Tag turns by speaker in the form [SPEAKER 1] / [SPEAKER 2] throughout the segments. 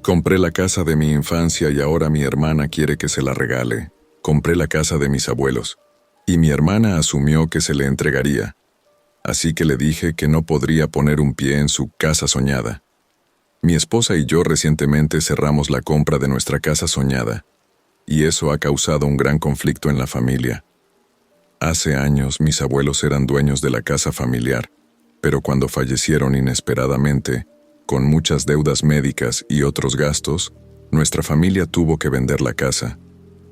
[SPEAKER 1] Compré la casa de mi infancia y ahora mi hermana quiere que se la regale. Compré la casa de mis abuelos. Y mi hermana asumió que se le entregaría. Así que le dije que no podría poner un pie en su casa soñada. Mi esposa y yo recientemente cerramos la compra de nuestra casa soñada. Y eso ha causado un gran conflicto en la familia. Hace años mis abuelos eran dueños de la casa familiar, pero cuando fallecieron inesperadamente, con muchas deudas médicas y otros gastos, nuestra familia tuvo que vender la casa.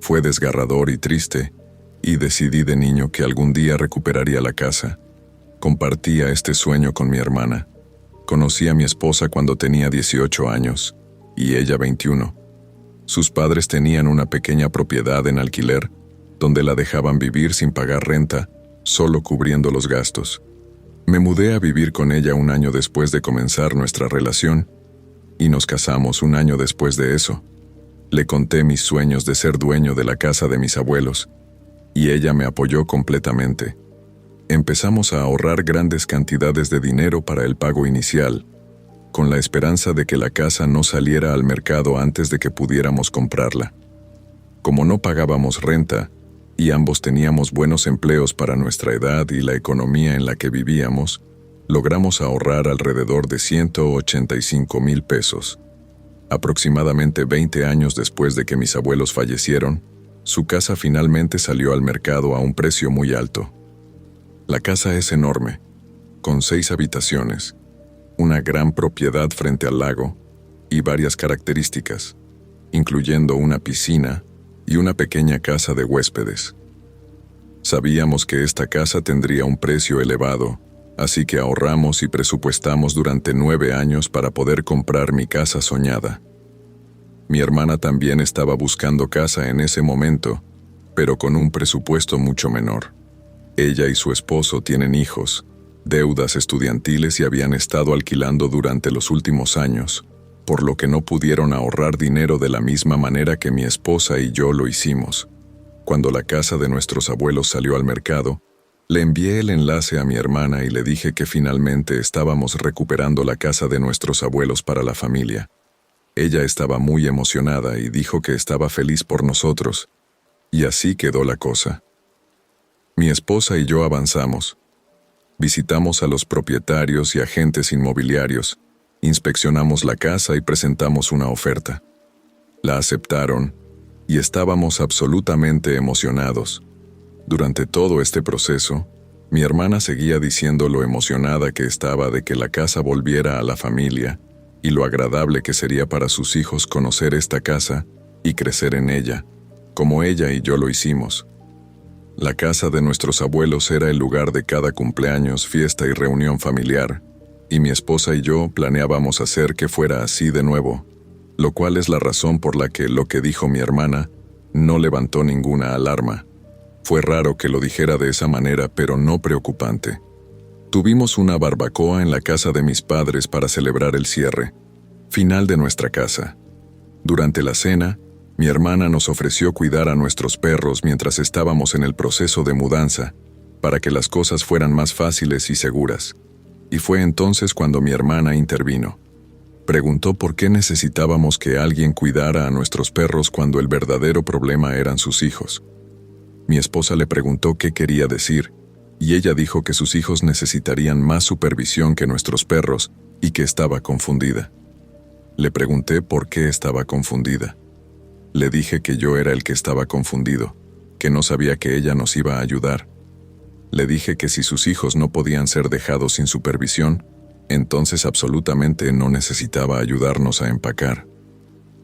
[SPEAKER 1] Fue desgarrador y triste, y decidí de niño que algún día recuperaría la casa. Compartía este sueño con mi hermana. Conocí a mi esposa cuando tenía 18 años, y ella 21. Sus padres tenían una pequeña propiedad en alquiler, donde la dejaban vivir sin pagar renta, solo cubriendo los gastos. Me mudé a vivir con ella un año después de comenzar nuestra relación, y nos casamos un año después de eso. Le conté mis sueños de ser dueño de la casa de mis abuelos, y ella me apoyó completamente. Empezamos a ahorrar grandes cantidades de dinero para el pago inicial, con la esperanza de que la casa no saliera al mercado antes de que pudiéramos comprarla. Como no pagábamos renta, y ambos teníamos buenos empleos para nuestra edad y la economía en la que vivíamos, logramos ahorrar alrededor de 185,000 pesos. Aproximadamente 20 años después de que mis abuelos fallecieron, su casa finalmente salió al mercado a un precio muy alto. La casa es enorme, con 6 habitaciones, una gran propiedad frente al lago y varias características, incluyendo una piscina y una pequeña casa de huéspedes. Sabíamos que esta casa tendría un precio elevado, así que ahorramos y presupuestamos durante 9 años para poder comprar mi casa soñada. Mi hermana también estaba buscando casa en ese momento, pero con un presupuesto mucho menor. Ella y su esposo tienen hijos, deudas estudiantiles y habían estado alquilando durante los últimos años, por lo que no pudieron ahorrar dinero de la misma manera que mi esposa y yo lo hicimos. Cuando la casa de nuestros abuelos salió al mercado, le envié el enlace a mi hermana y le dije que finalmente estábamos recuperando la casa de nuestros abuelos para la familia. Ella estaba muy emocionada y dijo que estaba feliz por nosotros, y así quedó la cosa. Mi esposa y yo avanzamos. Visitamos a los propietarios y agentes inmobiliarios, inspeccionamos la casa y presentamos una oferta. La aceptaron y estábamos absolutamente emocionados. Durante todo este proceso, mi hermana seguía diciendo lo emocionada que estaba de que la casa volviera a la familia y lo agradable que sería para sus hijos conocer esta casa y crecer en ella, como ella y yo lo hicimos. La casa de nuestros abuelos era el lugar de cada cumpleaños, fiesta y reunión familiar, y mi esposa y yo planeábamos hacer que fuera así de nuevo, lo cual es la razón por la que lo que dijo mi hermana no levantó ninguna alarma. Fue raro que lo dijera de esa manera, pero no preocupante. Tuvimos una barbacoa en la casa de mis padres para celebrar el cierre final de nuestra casa. Durante la cena, mi hermana nos ofreció cuidar a nuestros perros mientras estábamos en el proceso de mudanza, para que las cosas fueran más fáciles y seguras. Y fue entonces cuando mi hermana intervino. Preguntó por qué necesitábamos que alguien cuidara a nuestros perros cuando el verdadero problema eran sus hijos. Mi esposa le preguntó qué quería decir, y ella dijo que sus hijos necesitarían más supervisión que nuestros perros y que estaba confundida. Le pregunté por qué estaba confundida. Le dije que yo era el que estaba confundido, que no sabía que ella nos iba a ayudar. Le dije que si sus hijos no podían ser dejados sin supervisión, entonces absolutamente no necesitaba ayudarnos a empacar.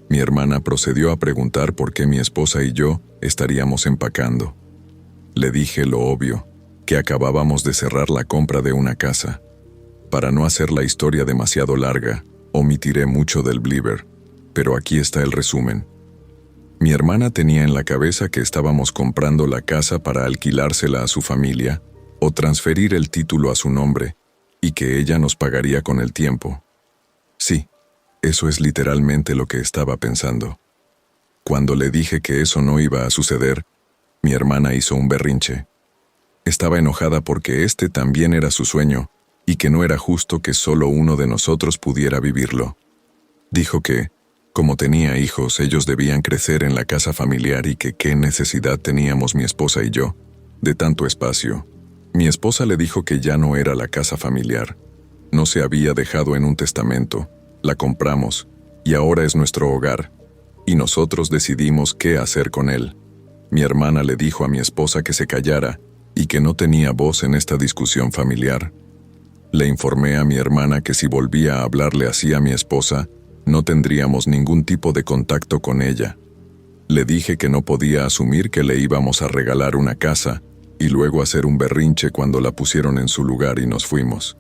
[SPEAKER 1] Mi hermana procedió a preguntar por qué mi esposa y yo estaríamos empacando. Le dije lo obvio, que acabábamos de cerrar la compra de una casa. Para no hacer la historia demasiado larga, omitiré mucho del blooper, pero aquí está el resumen. Mi hermana tenía en la cabeza que estábamos comprando la casa para alquilársela a su familia o transferir el título a su nombre y que ella nos pagaría con el tiempo. Sí, eso es literalmente lo que estaba pensando. Cuando le dije que eso no iba a suceder, mi hermana hizo un berrinche. Estaba enojada porque este también era su sueño y que no era justo que solo uno de nosotros pudiera vivirlo. Dijo que, Como tenía hijos, ellos debían crecer en la casa familiar y que qué necesidad teníamos mi esposa y yo de tanto espacio. Mi esposa le dijo que ya no era la casa familiar. No se había dejado en un testamento. La compramos y ahora es nuestro hogar. Y nosotros decidimos qué hacer con él. Mi hermana le dijo a mi esposa que se callara y que no tenía voz en esta discusión familiar. Le informé a mi hermana que si volvía a hablarle así a mi esposa, no tendríamos ningún tipo de contacto con ella. Le dije que no podía asumir que le íbamos a regalar una casa y luego hacer un berrinche cuando la pusieron en su lugar y nos fuimos.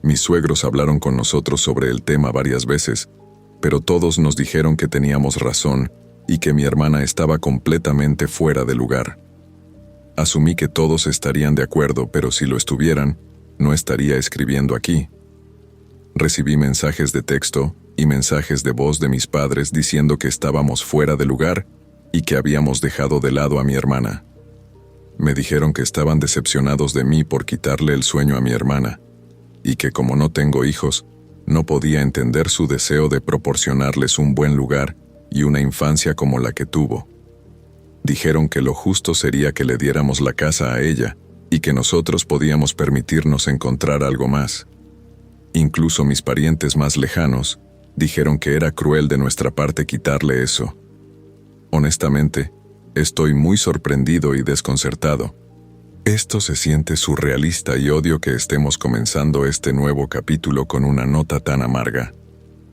[SPEAKER 1] Mis suegros hablaron con nosotros sobre el tema varias veces, pero todos nos dijeron que teníamos razón y que mi hermana estaba completamente fuera de lugar. Asumí que todos estarían de acuerdo, pero si lo estuvieran, no estaría escribiendo aquí. Recibí mensajes de texto y mensajes de voz de mis padres diciendo que estábamos fuera de lugar y que habíamos dejado de lado a mi hermana. Me dijeron que estaban decepcionados de mí por quitarle el sueño a mi hermana, y que como no tengo hijos, no podía entender su deseo de proporcionarles un buen lugar y una infancia como la que tuvo. Dijeron que lo justo sería que le diéramos la casa a ella y que nosotros podíamos permitirnos encontrar algo más. Incluso mis parientes más lejanos dijeron que era cruel de nuestra parte quitarle eso. Honestamente, estoy muy sorprendido y desconcertado. Esto se siente surrealista y odio que estemos comenzando este nuevo capítulo con una nota tan amarga.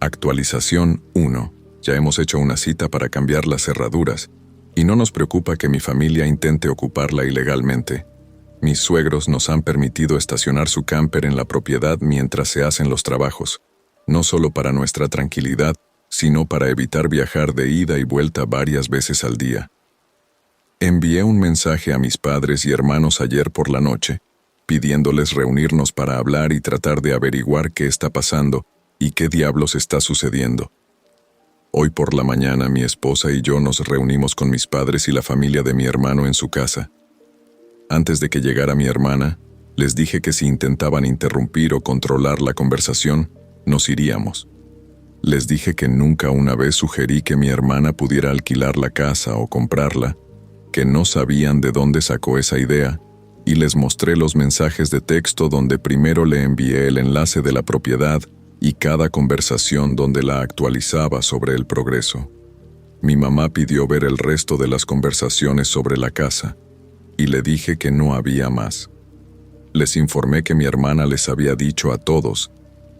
[SPEAKER 1] Actualización 1. Ya hemos hecho una cita para cambiar las cerraduras, y no nos preocupa que mi familia intente ocuparla ilegalmente. Mis suegros nos han permitido estacionar su camper en la propiedad mientras se hacen los trabajos, no solo para nuestra tranquilidad, sino para evitar viajar de ida y vuelta varias veces al día. Envié un mensaje a mis padres y hermanos ayer por la noche, pidiéndoles reunirnos para hablar y tratar de averiguar qué está pasando y qué diablos está sucediendo. Hoy por la mañana mi esposa y yo nos reunimos con mis padres y la familia de mi hermano en su casa. Antes de que llegara mi hermana, les dije que si intentaban interrumpir o controlar la conversación, nos iríamos. Les dije que nunca una vez sugerí que mi hermana pudiera alquilar la casa o comprarla, que no sabían de dónde sacó esa idea, y les mostré los mensajes de texto donde primero le envié el enlace de la propiedad y cada conversación donde la actualizaba sobre el progreso. Mi mamá pidió ver el resto de las conversaciones sobre la casa, y le dije que no había más. Les informé que mi hermana les había dicho a todos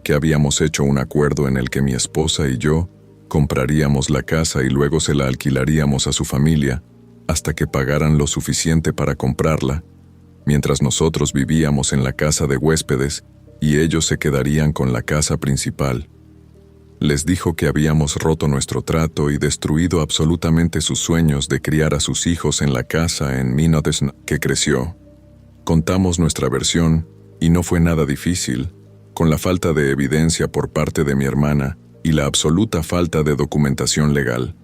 [SPEAKER 1] que habíamos hecho un acuerdo en el que mi esposa y yo compraríamos la casa y luego se la alquilaríamos a su familia hasta que pagaran lo suficiente para comprarla, mientras nosotros vivíamos en la casa de huéspedes y ellos se quedarían con la casa principal. Les dijo que habíamos roto nuestro trato y destruido absolutamente sus sueños de criar a sus hijos en la casa en Minotesn que creció. Contamos nuestra versión y no fue nada difícil, con la falta de evidencia por parte de mi hermana y la absoluta falta de documentación legal.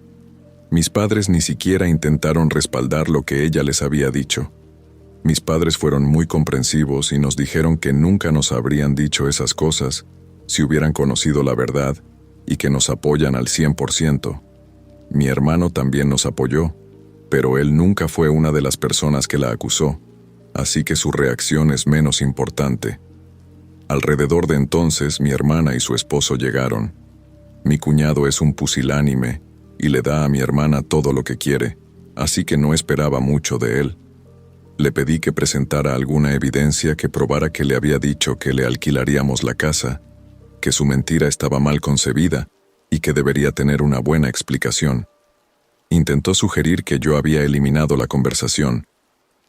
[SPEAKER 1] Mis padres ni siquiera intentaron respaldar lo que ella les había dicho. Mis padres fueron muy comprensivos y nos dijeron que nunca nos habrían dicho esas cosas si hubieran conocido la verdad y que nos apoyan al 100%. Mi hermano también nos apoyó, pero él nunca fue una de las personas que la acusó, así que su reacción es menos importante. Alrededor de entonces, mi hermana y su esposo llegaron. Mi cuñado es un pusilánime y le da a mi hermana todo lo que quiere, así que no esperaba mucho de él. Le pedí que presentara alguna evidencia que probara que le había dicho que le alquilaríamos la casa, que su mentira estaba mal concebida y que debería tener una buena explicación. Intentó sugerir que yo había eliminado la conversación,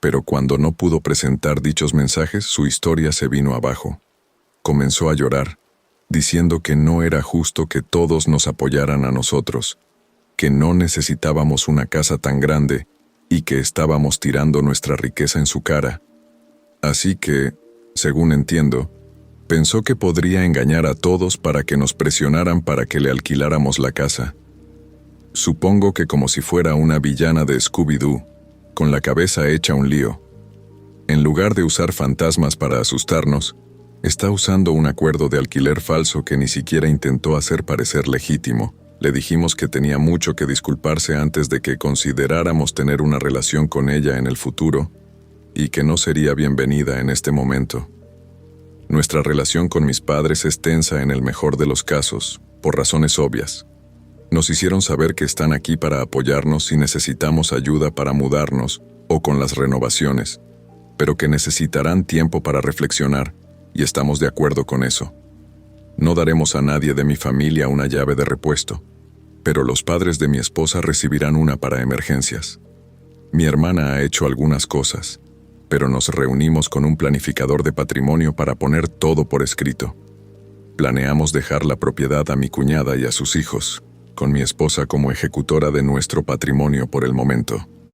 [SPEAKER 1] pero cuando no pudo presentar dichos mensajes, su historia se vino abajo. Comenzó a llorar, diciendo que no era justo que todos nos apoyaran a nosotros, que no necesitábamos una casa tan grande y que estábamos tirando nuestra riqueza en su cara. Así que, según entiendo, pensó que podría engañar a todos para que nos presionaran para que le alquiláramos la casa. Supongo que como si fuera una villana de Scooby-Doo, con la cabeza hecha un lío. En lugar de usar fantasmas para asustarnos, está usando un acuerdo de alquiler falso que ni siquiera intentó hacer parecer legítimo, Le dijimos que tenía mucho que disculparse antes de que consideráramos tener una relación con ella en el futuro y que no sería bienvenida en este momento. Nuestra relación con mis padres es tensa en el mejor de los casos, por razones obvias. Nos hicieron saber que están aquí para apoyarnos si necesitamos ayuda para mudarnos o con las renovaciones, pero que necesitarán tiempo para reflexionar, y estamos de acuerdo con eso. No daremos a nadie de mi familia una llave de repuesto, pero los padres de mi esposa recibirán una para emergencias. Mi hermana ha hecho algunas cosas, pero nos reunimos con un planificador de patrimonio para poner todo por escrito. Planeamos dejar la propiedad a mi cuñada y a sus hijos, con mi esposa como ejecutora de nuestro patrimonio por el momento.